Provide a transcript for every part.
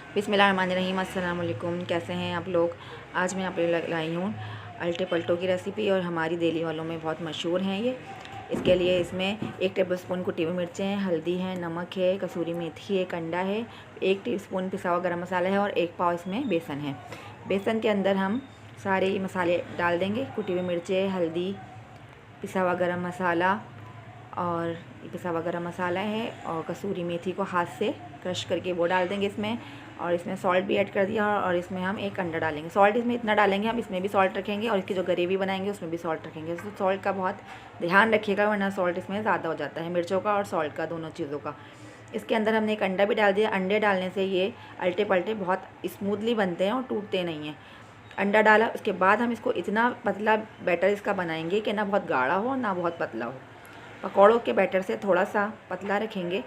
बिस्मिल्लाहिर्रहमानिर्रहीम। अस्सलाम वालेकुम। कैसे हैं आप लोग। आज मैं आप लाई हूँ अल्टे पल्टों की रेसिपी और हमारी दिल्ली वालों में बहुत मशहूर हैं ये। इसके लिए इसमें 1 टेबलस्पून कुटी हुई मिर्चें हैं, हल्दी है, नमक है, कसूरी मेथी है, कंडा है, 1 टीस्पून पिसा हुआ गरम मसाला है और 1 पाव इसमें बेसन है। बेसन के अंदर हम सारे मसाले डाल देंगे। कुटी हुई मिर्चें, हल्दी, पिसा हुआ गरम मसाला और पिसा हुआ गरम मसाला है और कसूरी मेथी को हाथ से क्रश करके वो डाल देंगे इसमें। और इसमें सॉल्ट भी ऐड कर दिया और इसमें हम 1 अंडा डालेंगे। सॉल्ट इसमें इतना डालेंगे, हम इसमें भी सॉल्ट रखेंगे और इसकी जो ग्रेवी बनाएंगे उसमें भी सॉल्ट रखेंगे। तो सॉल्ट का बहुत ध्यान रखिएगा वरना सॉल्ट इसमें ज़्यादा हो जाता है, मिर्चों का और सॉल्ट का, दोनों चीज़ों का। इसके अंदर हमने 1 अंडा भी डाल दिया। अंडे डालने से ये अल्टे पल्टे बहुत स्मूथली बनते हैं और टूटते नहीं हैं। अंडा डाला, उसके बाद हम इसको इतना पतला बैटर इसका बनाएंगे कि ना बहुत गाढ़ा हो ना बहुत पतला हो। पकौड़ों के बैटर से थोड़ा सा पतला रखेंगे,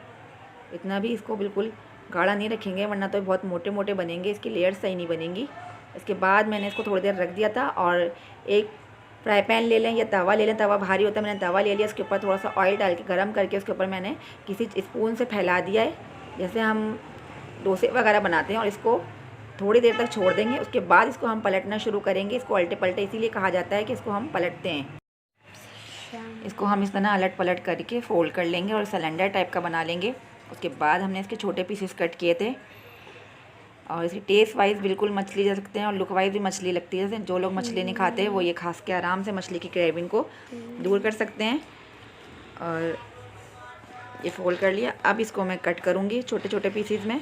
इतना भी इसको बिल्कुल गाढ़ा नहीं रखेंगे वरना तो बहुत मोटे मोटे बनेंगे, इसकी लेयर सही नहीं बनेंगी। इसके बाद मैंने इसको थोड़ी देर रख दिया था और एक फ्राई पैन ले लें या तवा ले लें। तवा भारी होता है, मैंने तवा ले लिया। इसके ऊपर थोड़ा सा ऑयल डाल के गर्म करके उसके ऊपर मैंने किसी स्पून से फैला दिया है, जैसे हम डोसे वगैरह बनाते हैं, और इसको थोड़ी देर तक छोड़ देंगे। उसके बाद इसको हम पलटना शुरू करेंगे। इसको अल्टे पलटे इसीलिए कहा जाता है कि इसको हम पलटते हैं। इसको हम इस तरह अलट पलट करके फोल्ड कर लेंगे और सिलेंडर टाइप का बना लेंगे। उसके बाद हमने इसके छोटे पीसेस कट किए थे और इसकी टेस्ट वाइज बिल्कुल मछली जा सकते हैं और लुक वाइज भी मछली लगती है। जैसे जो लोग मछली नहीं खाते वो ये खास के आराम से मछली की क्रेविंग को दूर कर सकते हैं। और ये फोल्ड कर लिया। अब इसको मैं कट करूँगी छोटे छोटे पीसेस में।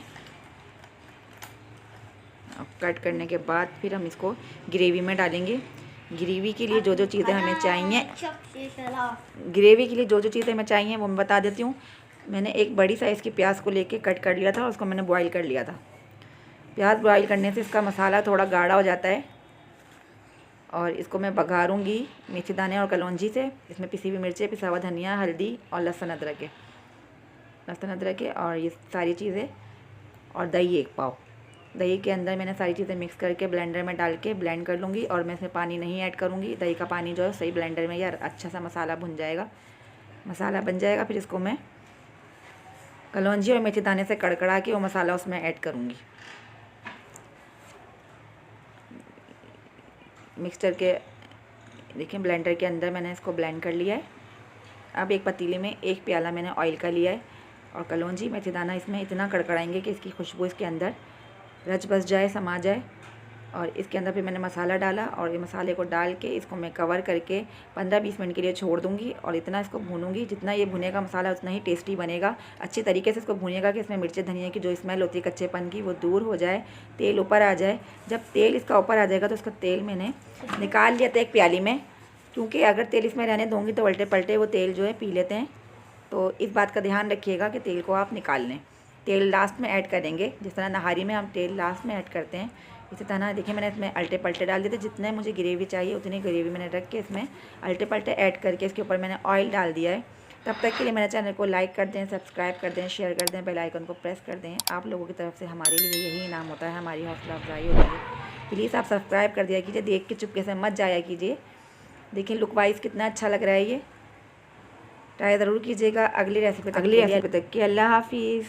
कट करने के बाद फिर हम इसको ग्रेवी में डालेंगे। ग्रेवी के लिए जो जो चीज़ें हमें चाहिए वो मैं बता देती हूँ। मैंने एक बड़ी साइज़ की प्याज को लेके कट कर लिया था और उसको मैंने बॉईल कर लिया था। प्याज बॉईल करने से इसका मसाला थोड़ा गाढ़ा हो जाता है। और इसको मैं बघारूँगी मेथी दाने और कलौंजी से। इसमें पिसी हुई मिर्चें, पिसा हुआ धनिया, हल्दी और लहसुन अदरक है और ये सारी चीज़ें, और दही 1 पाव। दही के अंदर मैंने सारी चीज़ें मिक्स करके ब्लेंडर में डाल के ब्लेंड कर लूँगी और मैं इसमें पानी नहीं ऐड करूँगी। दही का पानी जो है सही ब्लेंडर में यार अच्छा सा मसाला भुन जाएगा, मसाला बन जाएगा। फिर इसको मैं कलौंजी और मेथी दाने से कड़कड़ा के वो मसाला उसमें ऐड करूँगी। मिक्सचर के देखिए ब्लेंडर के अंदर मैंने इसको ब्लेंड कर लिया है। अब एक पतीले में 1 प्याला मैंने ऑयल का लिया है और कलौंजी मेथी दाना इसमें इतना कड़कड़ाएंगे कि इसकी खुशबू इसके अंदर रच बस जाए, समा जाए। और इसके अंदर फिर मैंने मसाला डाला और ये मसाले को डाल के इसको मैं कवर करके 15-20 मिनट के लिए छोड़ दूँगी। और इतना इसको भूनूंगी, जितना ये भुनेगा मसाला उतना ही टेस्टी बनेगा। अच्छी तरीके से इसको भूनिएगा कि इसमें मिर्ची धनिया की जो स्मेल होती है कच्चेपन की वो दूर हो जाए, तेल ऊपर आ जाए। जब तेल इसका ऊपर आ जाएगा तो इसका तेल मैंने निकाल लिया था एक प्याली में, क्योंकि अगर तेल इसमें रहने दूँगी तो उल्टे पलटे वो तेल जो है पी लेते हैं। तो इस बात का ध्यान रखिएगा कि तेल को आप निकाल लें। तेल लास्ट में ऐड करेंगे, जिस तरह नहारी में हम तेल लास्ट में ऐड करते हैं, इसी तरह देखिए मैंने इसमें अल्टे पलटे डाल दिए थे। जितने मुझे ग्रेवी चाहिए उतनी ग्रेवी मैंने रख के इसमें अल्टे पलटे ऐड करके इसके ऊपर मैंने ऑयल डाल दिया है। तब तक के लिए मेरे चैनल को लाइक कर दें, सब्सक्राइब कर दें, शेयर कर दें, बेल आइकन को प्रेस कर दें। आप लोगों की तरफ से हमारे लिए यही इनाम होता है, हमारी हौसला अफजाई होती है। प्लीज़ आप सब्सक्राइब कर दिया कीजिए, देख के चुपके से मत जाया कीजिए। देखिए लुक वाइज कितना अच्छा लग रहा है ये। ट्राई ज़रूर कीजिएगा। अगली रेसिपी तक के अल्लाह हाफिज़।